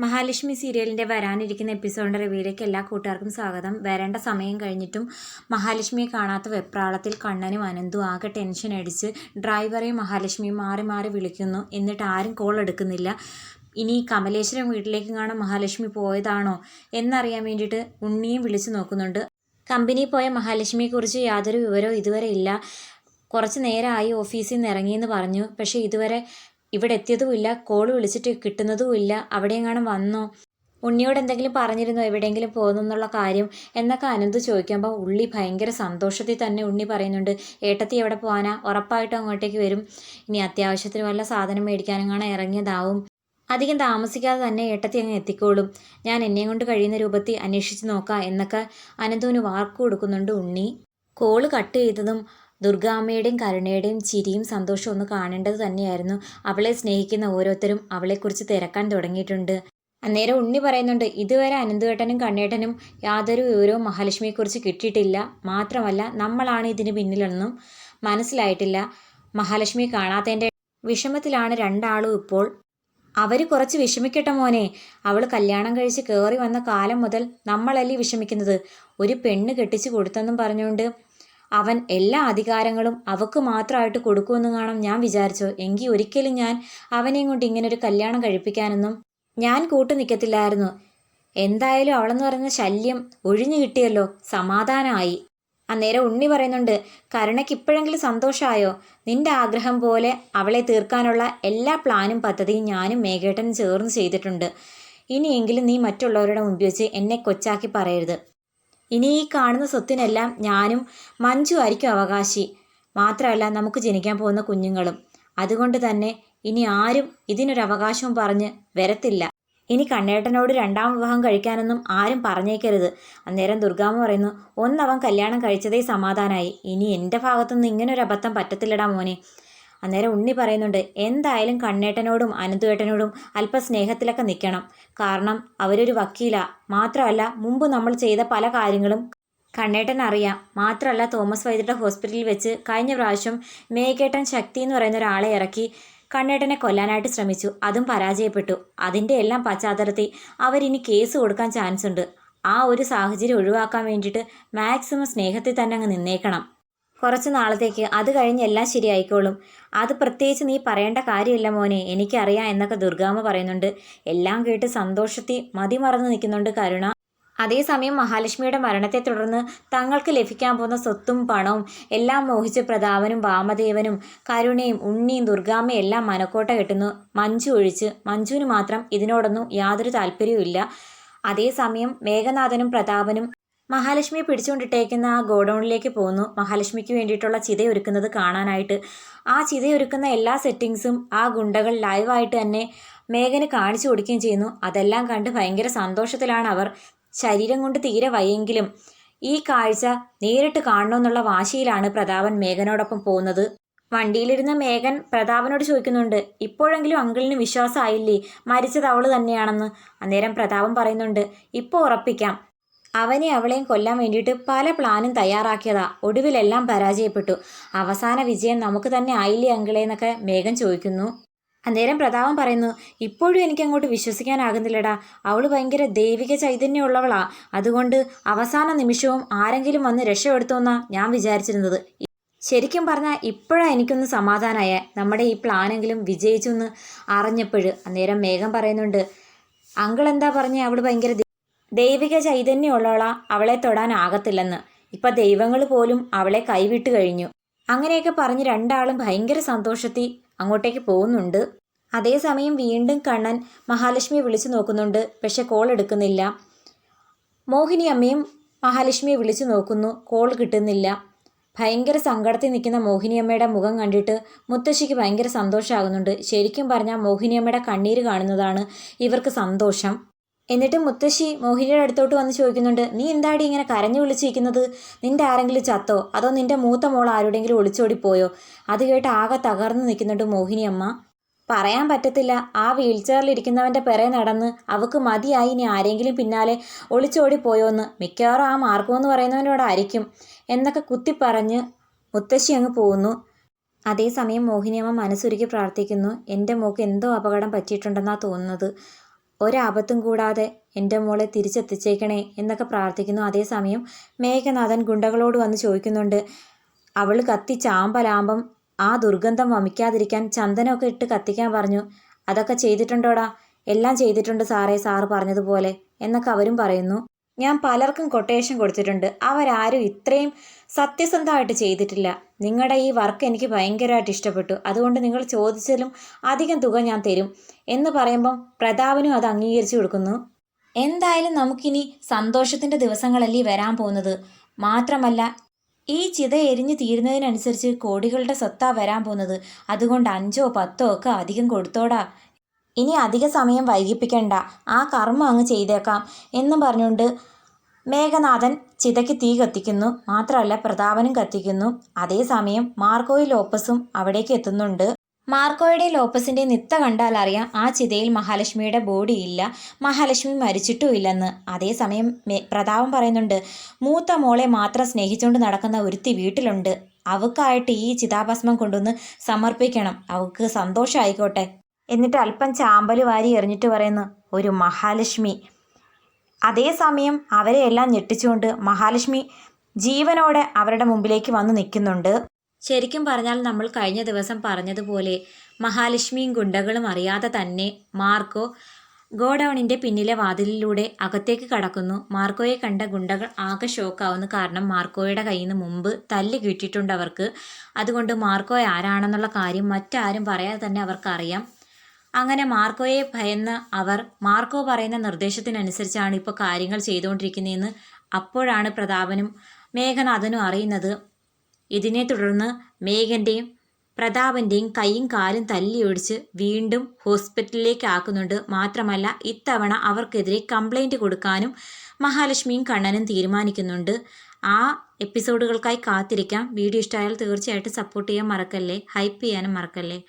മഹാലക്ഷ്മി സീരിയലിൻ്റെ വരാനിരിക്കുന്ന എപ്പിസോഡിൻ്റെ റിവ്യൂയിലേക്ക് എല്ലാ കൂട്ടുകാർക്കും സ്വാഗതം. വരേണ്ട സമയം കഴിഞ്ഞിട്ടും മഹാലക്ഷ്മിയെ കാണാത്ത വെപ്രാളത്തിൽ കണ്ണനും അനന്തു ആകെ ടെൻഷൻ അടിച്ച് ഡ്രൈവറെയും മഹാലക്ഷ്മിയും മാറി മാറി വിളിക്കുന്നു. എന്നിട്ട് ആരും കോൾ എടുക്കുന്നില്ല. ഇനി കമലേശ്വരം വീട്ടിലേക്ക് കാണാൻ മഹാലക്ഷ്മി പോയതാണോ എന്നറിയാൻ വേണ്ടിയിട്ട് ഉണ്ണിയും വിളിച്ചു നോക്കുന്നുണ്ട്. കമ്പനി പോയ മഹാലക്ഷ്മിയെക്കുറിച്ച് യാതൊരു വിവരവും ഇതുവരെ ഇല്ല. കുറച്ച് നേരമായി ഓഫീസിൽ നിന്ന് ഇറങ്ങിയെന്ന് പറഞ്ഞു. പക്ഷേ ഇതുവരെ ഇവിടെ എത്തിയതുമില്ല, കോൾ വിളിച്ചിട്ട് കിട്ടുന്നതുമില്ല. അവിടെയെങ്ങാനും വന്നോ, ഉണ്ണിയോട് എന്തെങ്കിലും പറഞ്ഞിരുന്നോ എവിടെയെങ്കിലും പോകുന്നെന്നുള്ള കാര്യം എന്നൊക്കെ അനന്ത് ചോദിക്കുമ്പോൾ ഉള്ളി ഭയങ്കര സന്തോഷത്തിൽ തന്നെ ഉണ്ണി പറയുന്നുണ്ട്, ഏട്ടത്തി എവിടെ പോകാനാ, ഉറപ്പായിട്ടും അങ്ങോട്ടേക്ക് വരും. ഇനി അത്യാവശ്യത്തിന് വല്ല സാധനം മേടിക്കാനെങ്ങാനും ഇറങ്ങിയതാവും. അധികം താമസിക്കാതെ തന്നെ ഏട്ടത്തി അങ്ങ് എത്തിക്കോളും. ഞാൻ എന്നെയും കൊണ്ട് കഴിയുന്ന രൂപത്തിൽ അന്വേഷിച്ച് നോക്കാം എന്നൊക്കെ അനന്തുവിന് വാക്ക് കൊടുക്കുന്നുണ്ട് ഉണ്ണി. കോള് കട്ട് ചെയ്തതും ദുർഗാമ്മയുടെയും കരുണയുടെയും ചിരിയും സന്തോഷവും ഒന്ന് കാണേണ്ടത് തന്നെയായിരുന്നു. അവളെ സ്നേഹിക്കുന്ന ഓരോരുത്തരും അവളെക്കുറിച്ച് തിരക്കാൻ തുടങ്ങിയിട്ടുണ്ട്. അന്നേരം ഉണ്ണി പറയുന്നുണ്ട്, ഇതുവരെ അനന്തുവേട്ടനും കണ്ണേട്ടനും യാതൊരു വിവരവും മഹാലക്ഷ്മിയെക്കുറിച്ച് കിട്ടിയിട്ടില്ല. മാത്രമല്ല നമ്മളാണ് ഇതിന് പിന്നിലൊന്നും മനസ്സിലായിട്ടില്ല. മഹാലക്ഷ്മിയെ കാണാത്തതിൻ്റെ വിഷമത്തിലാണ് രണ്ടാളും ഇപ്പോൾ. അവർ കുറച്ച് വിഷമിക്കട്ടെ മോനെ. അവൾ കല്യാണം കഴിച്ച് കയറി വന്ന കാലം മുതൽ നമ്മളല്ലേ വിഷമിക്കുന്നത്. ഒരു പെണ്ണ് കെട്ടിച്ച് കൊടുത്തെന്നും പറഞ്ഞുകൊണ്ട് അവൻ എല്ലാ അധികാരങ്ങളും അവൾക്ക് മാത്രമായിട്ട് കൊടുക്കുമെന്ന് കാണാം ഞാൻ വിചാരിച്ചോ. എങ്കിൽ ഒരിക്കലും ഞാൻ അവനെയും കൊണ്ട് ഇങ്ങനൊരു കല്യാണം കഴിപ്പിക്കാനൊന്നും ഞാൻ കൂട്ടു നിൽക്കത്തില്ലായിരുന്നു. എന്തായാലും അവളെന്ന് പറയുന്ന ശല്യം ഒഴിഞ്ഞു കിട്ടിയല്ലോ, സമാധാനമായി. അന്നേരം ഉണ്ണി പറയുന്നുണ്ട്, കരുണയ്ക്ക് ഇപ്പോഴെങ്കിലും സന്തോഷമായോ? നിന്റെ ആഗ്രഹം പോലെ അവളെ തീർക്കാനുള്ള എല്ലാ പ്ലാനും പദ്ധതിയും ഞാനും മേഘേട്ടനും ചേർന്ന് ചെയ്തിട്ടുണ്ട്. ഇനിയെങ്കിലും നീ മറ്റുള്ളവരുടെ മുമ്പിൽ വെച്ച് എന്നെ കൊച്ചാക്കി പറയരുത്. ഇനി ഈ കാണുന്ന സ്വത്തിനെല്ലാം ഞാനും മഞ്ജു ആയിരിക്കും അവകാശി. മാത്രമല്ല നമുക്ക് ജനിക്കാൻ പോകുന്ന കുഞ്ഞുങ്ങളും. അതുകൊണ്ട് തന്നെ ഇനി ആരും ഇതിനൊരു അവകാശവും പറഞ്ഞ് വരത്തില്ല. ഇനി കണ്ണേട്ടനോട് രണ്ടാം വിവാഹം കഴിക്കാനൊന്നും ആരും പറഞ്ഞേക്കരുത്. അന്നേരം ദുർഗാമ്മ പറയുന്നു, ഒന്നവൻ കല്യാണം കഴിച്ചതേ സമാധാനമായി. ഇനി എൻ്റെ ഭാഗത്തുനിന്ന് ഇങ്ങനൊരു അബദ്ധം പറ്റത്തില്ലടാ മോനെ. അന്നേരം ഉണ്ണി പറയുന്നുണ്ട്, എന്തായാലും കണ്ണേട്ടനോടും അനന്തുവേട്ടനോടും അല്പ സ്നേഹത്തിലൊക്കെ നിൽക്കണം. കാരണം അവരൊരു വക്കീലാ. മാത്രമല്ല മുമ്പ് നമ്മൾ ചെയ്ത പല കാര്യങ്ങളും കണ്ണേട്ടൻ അറിയാം. മാത്രമല്ല തോമസ് വൈദ്യരുടെ ഹോസ്പിറ്റലിൽ വെച്ച് കഴിഞ്ഞ പ്രാവശ്യം മേഘേട്ടൻ ശക്തി എന്ന് പറയുന്ന ഒരാളെ ഇറക്കി കണ്ണേട്ടനെ കൊല്ലാനായിട്ട് ശ്രമിച്ചു. അതും പരാജയപ്പെട്ടു. അതിൻ്റെ എല്ലാം പശ്ചാത്തലത്തിൽ അവരിനി കേസ് കൊടുക്കാൻ ചാൻസ് ഉണ്ട്. ആ ഒരു സാഹചര്യം ഒഴിവാക്കാൻ വേണ്ടിയിട്ട് മാക്സിമം സ്നേഹത്തിൽ തന്നെ അങ്ങ് നിന്നേക്കണം കുറച്ച് നാളത്തേക്ക്. അത് കഴിഞ്ഞ് എല്ലാം ശരിയായിക്കോളും. അത് പ്രത്യേകിച്ച് നീ പറയേണ്ട കാര്യമില്ല മോനെ, എനിക്കറിയാം എന്നൊക്കെ ദുർഗാമ്മ പറയുന്നുണ്ട്. എല്ലാം കേട്ട് സന്തോഷത്തിൽ മതിമറന്ന് നിൽക്കുന്നുണ്ട് കരുണ. അതേസമയം മഹാലക്ഷ്മിയുടെ മരണത്തെ തുടർന്ന് തങ്ങൾക്ക് ലഭിക്കാൻ പോകുന്ന സ്വത്തും പണവും എല്ലാം മോഹിച്ച് പ്രതാപനും വാമദേവനും കരുണയും ഉണ്ണിയും ദുർഗാമ്മയും എല്ലാം മനക്കോട്ട കെട്ടുന്നു, മഞ്ജു ഒഴിച്ച്. മഞ്ജുവിന് മാത്രം ഇതിനോടൊന്നും യാതൊരു താല്പര്യവും ഇല്ല. അതേസമയം മേഘനാഥനും പ്രതാപനും മഹാലക്ഷ്മിയെ പിടിച്ചുകൊണ്ടിട്ടേക്കുന്ന ആ ഗോഡൗണിലേക്ക് പോകുന്നു, മഹാലക്ഷ്മിക്ക് വേണ്ടിയിട്ടുള്ള ചിതയൊരുക്കുന്നത് കാണാനായിട്ട്. ആ ചിതയൊരുക്കുന്ന എല്ലാ സെറ്റിങ്സും ആ ഗുണ്ടകൾ ലൈവായിട്ട് തന്നെ മേഘന് കാണിച്ചു കൊടുക്കുകയും ചെയ്യുന്നു. അതെല്ലാം കണ്ട് ഭയങ്കര സന്തോഷത്തിലാണ് അവർ. ശരീരം കൊണ്ട് തീരെ വയ്യെങ്കിലും ഈ കാഴ്ച നേരിട്ട് കാണണമെന്നുള്ള വാശിയിലാണ് പ്രതാപൻ മേഘനോടൊപ്പം പോകുന്നത്. വണ്ടിയിലിരുന്ന മേഘൻ പ്രതാപനോട് ചോദിക്കുന്നുണ്ട്, ഇപ്പോഴെങ്കിലും അങ്കിളിന് വിശ്വാസമായില്ലേ മരിച്ചത് അവൾ തന്നെയാണെന്ന്? അന്നേരം പ്രതാപൻ പറയുന്നുണ്ട്, ഇപ്പോൾ ഉറപ്പിക്കാം. അവനെ അവളെയും കൊല്ലാൻ വേണ്ടിയിട്ട് പല പ്ലാനും തയ്യാറാക്കിയതാ. ഒടുവിലെല്ലാം പരാജയപ്പെട്ടു. അവസാന വിജയം നമുക്ക് തന്നെ ആയില്ലേ അങ്കിളേ എന്നൊക്കെ മേഘൻ ചോദിക്കുന്നു. അന്നേരം പ്രതാപൻ പറയുന്നു, ഇപ്പോഴും എനിക്ക് അങ്ങോട്ട് വിശ്വസിക്കാനാകുന്നില്ലടാ. അവൾ ഭയങ്കര ദൈവിക ചൈതന്യമുള്ളവളാ. അതുകൊണ്ട് അവസാന നിമിഷവും ആരെങ്കിലും വന്ന് രക്ഷപ്പെടുത്തുമെന്നാ ഞാൻ വിചാരിച്ചിരുന്നത്. ശരിക്കും പറഞ്ഞാൽ ഇപ്പോഴാണ് എനിക്കൊന്ന് സമാധാനമായ, നമ്മുടെ ഈ പ്ലാനെങ്കിലും വിജയിച്ചു എന്ന് അറിഞ്ഞപ്പോൾ. അന്നേരം മേഘൻ പറയുന്നുണ്ട്, അങ്കിൾ എന്താ പറഞ്ഞേ, അവൾ ഭയങ്കര ദൈവിക ചൈതന്യമുള്ളവളാ, അവളെ തൊടാനാകത്തില്ലെന്ന്. ഇപ്പം ദൈവങ്ങൾ പോലും അവളെ കൈവിട്ട് കഴിഞ്ഞു. അങ്ങനെയൊക്കെ പറഞ്ഞ് രണ്ടാളും ഭയങ്കര സന്തോഷത്തിൽ അങ്ങോട്ടേക്ക് പോകുന്നുണ്ട്. അതേസമയം വീണ്ടും കണ്ണൻ മഹാലക്ഷ്മിയെ വിളിച്ചു നോക്കുന്നുണ്ട്. പക്ഷെ കോൾ എടുക്കുന്നില്ല. മോഹിനി അമ്മയും മഹാലക്ഷ്മിയെ വിളിച്ചു നോക്കുന്നു, കോൾ കിട്ടുന്നില്ല. ഭയങ്കര സങ്കടത്തിൽ നിൽക്കുന്ന മോഹിനിയമ്മയുടെ മുഖം കണ്ടിട്ട് മുത്തശ്ശിക്ക് ഭയങ്കര സന്തോഷമാകുന്നുണ്ട്. ശരിക്കും പറഞ്ഞാൽ മോഹിനിയമ്മയുടെ കണ്ണീര് കാണുന്നതാണ് ഇവർക്ക് സന്തോഷം. എന്നിട്ട് മുത്തശ്ശി മോഹിനിയുടെ അടുത്തോട്ട് വന്ന് ചോദിക്കുന്നുണ്ട്, നീ എന്താടി ഇങ്ങനെ കരഞ്ഞു വിളിച്ചിരിക്കുന്നത്? നിന്റെ ആരെങ്കിലും ചത്തോ, അതോ നിന്റെ മൂത്ത മോൾ ആരുടെങ്കിലും ഒളിച്ചോടിപ്പോയോ? അത് കേട്ട് ആകെ തകർന്നു നിൽക്കുന്നുണ്ട് മോഹിനിയമ്മ. പറയാൻ പറ്റത്തില്ല. ആ വീൽ ചെയറിലിരിക്കുന്നവൻ്റെ പിറകെ നടന്ന് അവൾക്ക് മതിയായി ഇനി ആരെങ്കിലും പിന്നാലെ ഒളിച്ചോടിപ്പോയോന്ന്. മിക്കവാറും ആ മാർഗമെന്ന് പറയുന്നവനോടായിരിക്കും എന്നൊക്കെ കുത്തിപ്പറഞ്ഞ് മുത്തശ്ശി അങ്ങ് പോകുന്നു. അതേസമയം മോഹിനിയമ്മ മനസ്സുരുക്കി പ്രാർത്ഥിക്കുന്നു, എൻ്റെ മോൾക്ക് എന്തോ അപകടം പറ്റിയിട്ടുണ്ടെന്നാണ് തോന്നുന്നത്. ഒരാപത്തും കൂടാതെ എൻ്റെ മോളെ തിരിച്ചെത്തിച്ചേക്കണേ എന്നൊക്കെ പ്രാർത്ഥിക്കുന്നു. അതേസമയം മേഘനാഥൻ ഗുണ്ടകളോട് വന്ന് ചോദിക്കുന്നുണ്ട്, അവൾ കത്തിച്ചാമ്പലാമ്പം ആ ദുർഗന്ധം വമിക്കാതിരിക്കാൻ ചന്ദനമൊക്കെ ഇട്ട് കത്തിക്കാൻ പറഞ്ഞു. അതൊക്കെ ചെയ്തിട്ടുണ്ടോടാ? എല്ലാം ചെയ്തിട്ടുണ്ട് സാറേ, സാറ് പറഞ്ഞതുപോലെ എന്നൊക്കെ അവരും പറയുന്നു. ഞാൻ പലർക്കും കൊട്ടേഷൻ കൊടുത്തിട്ടുണ്ട്, അവരാരും ഇത്രയും സത്യസന്ധമായിട്ട് ചെയ്തിട്ടില്ല. നിങ്ങളുടെ ഈ വർക്ക് എനിക്ക് ഭയങ്കരമായിട്ട് ഇഷ്ടപ്പെട്ടു, അതുകൊണ്ട് നിങ്ങൾ ചോദിച്ചാലും അധികം തുക ഞാൻ തരും എന്ന് പറയുമ്പം പ്രതാപനും അത് അംഗീകരിച്ചു കൊടുക്കുന്നു. എന്തായാലും നമുക്കിനി സന്തോഷത്തിൻ്റെ ദിവസങ്ങളല്ലേ വരാൻ പോകുന്നത്. മാത്രമല്ല ഈ ചിത എരിഞ്ഞു തീരുന്നതിനനുസരിച്ച് കോടികളുടെ സ്വത്താ വരാൻ പോകുന്നത്. അതുകൊണ്ട് 5ഓ 10ഓ ഒക്കെ അധികം കൊടുത്തോടാ. ഇനി അധിക സമയം വൈകിപ്പിക്കണ്ട, ആ കർമ്മം അങ്ങ് ചെയ്തേക്കാം എന്നും പറഞ്ഞുകൊണ്ട് മേഘനാഥൻ ചിതയ്ക്ക് തീ കത്തിക്കുന്നു. മാത്രമല്ല പ്രതാപനും കത്തിക്കുന്നു. അതേസമയം മാർക്കോയും ലോപ്പസും അവിടേക്ക് എത്തുന്നുണ്ട്. മാർക്കോയുടെ ലോപ്പസിൻ്റെ നിത്ത കണ്ടാൽ അറിയാം ആ ചിതയിൽ മഹാലക്ഷ്മിയുടെ ബോഡി ഇല്ല, മഹാലക്ഷ്മി മരിച്ചിട്ടുമില്ലെന്ന്. അതേസമയം പ്രതാപം പറയുന്നുണ്ട്, മൂത്ത മോളെ മാത്രം സ്നേഹിച്ചുകൊണ്ട് നടക്കുന്ന ഒരുത്തി വീട്ടിലുണ്ട്, അവൾക്കായിട്ട് ഈ ചിതാഭസ്മം കൊണ്ടുവന്ന് സമർപ്പിക്കണം, അവൾക്ക് സന്തോഷമായിക്കോട്ടെ. എന്നിട്ട് അല്പം ചാമ്പൽ വാരി എറിഞ്ഞിട്ട് പറയുന്നു, ഒരു മഹാലക്ഷ്മി. അതേസമയം അവരെ എല്ലാം ഞെട്ടിച്ചുകൊണ്ട് മഹാലക്ഷ്മി ജീവനോടെ അവരുടെ മുമ്പിലേക്ക് വന്ന് നിൽക്കുന്നുണ്ട്. ശരിക്കും പറഞ്ഞാൽ നമ്മൾ കഴിഞ്ഞ ദിവസം പറഞ്ഞതുപോലെ മഹാലക്ഷ്മിയും ഗുണ്ടകളും അറിയാതെ തന്നെ മാർക്കോ ഗോഡൌണിൻ്റെ പിന്നിലെ വാതിലിലൂടെ അകത്തേക്ക് കടക്കുന്നു. മാർക്കോയെ കണ്ട ഗുണ്ടകൾ ആകെ ഷോക്കാവുന്നു. കാരണം മാർക്കോയുടെ കയ്യിൽ നിന്ന് മുമ്പ് തല്ല് കിട്ടിയിട്ടുണ്ട് അവർക്ക്. അതുകൊണ്ട് മാർക്കോ ആരാണെന്നുള്ള കാര്യം മറ്റാരും പറയാതെ തന്നെ അവർക്കറിയാം. അങ്ങനെ മാർക്കോയെ ഭയന്ന് അവർ മാർക്കോ പറയുന്ന നിർദ്ദേശത്തിനനുസരിച്ചാണ് ഇപ്പോൾ കാര്യങ്ങൾ ചെയ്തുകൊണ്ടിരിക്കുന്നതെന്ന് അപ്പോഴാണ് പ്രതാപനും മേഘനാഥനും അറിയുന്നത്. ഇതിനെ തുടർന്ന് മേഘൻ്റെയും പ്രതാപൻ്റെയും കൈയും കാലും തല്ലിയൊടിച്ച് വീണ്ടും ഹോസ്പിറ്റലിലേക്ക് ആക്കുന്നുണ്ട്. മാത്രമല്ല ഇത്തവണ അവർക്കെതിരെ കംപ്ലൈൻറ്റ് കൊടുക്കാനും മഹാലക്ഷ്മിയും കണ്ണനും തീരുമാനിക്കുന്നുണ്ട്. ആ എപ്പിസോഡുകൾക്കായി കാത്തിരിക്കാം. വീഡിയോ ഇഷ്ടമായാൽ തീർച്ചയായിട്ടും സപ്പോർട്ട് ചെയ്യാൻ മറക്കല്ലേ, ഹൈപ്പ് ചെയ്യാനും മറക്കല്ലേ.